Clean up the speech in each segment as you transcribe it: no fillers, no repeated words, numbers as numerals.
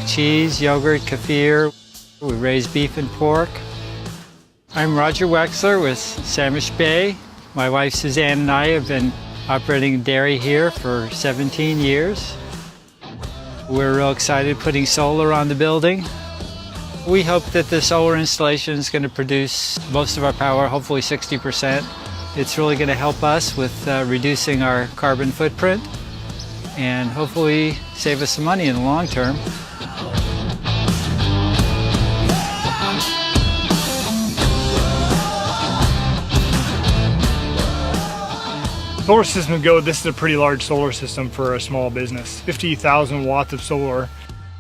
make cheese, yogurt, kefir. We raise beef and pork. I'm Roger Wexler with Samish Bay. My wife Suzanne and I have been operating dairy here for 17 years. We're real excited putting solar on the building. We hope that the solar installation is going to produce most of our power, hopefully 60%. It's really going to help us with reducing our carbon footprint and hopefully save us some money in the long term. Solar system go, this is a pretty large solar system for a small business. 50,000 watts of solar.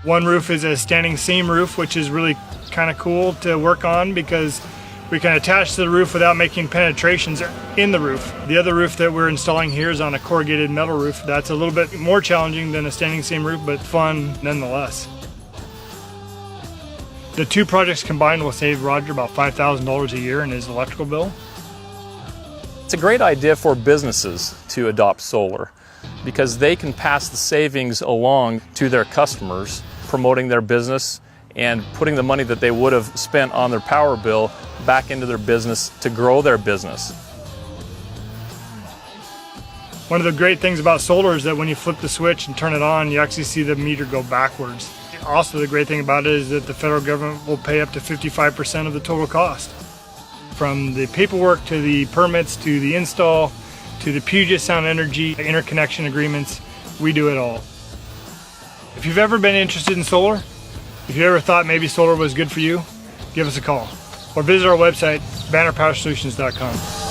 One roof is a standing seam roof, which is really kind of cool to work on because we can attach to the roof without making penetrations in the roof. The other roof that we're installing here is on a corrugated metal roof. That's a little bit more challenging than a standing seam roof, but fun nonetheless. The two projects combined will save Roger about $5,000 a year in his electrical bill. It's a great idea for businesses to adopt solar because they can pass the savings along to their customers, promoting their business and putting the money that they would have spent on their power bill back into their business to grow their business. One of the great things about solar is that when you flip the switch and turn it on, you actually see the meter go backwards. Also, the great thing about it is that the federal government will pay up to 55% of the total cost. From the paperwork to the permits to the install to the Puget Sound Energy interconnection agreements, we do it all. If you've ever been interested in solar, if you ever thought maybe solar was good for you, give us a call or visit our website, bannerpowersolutions.com.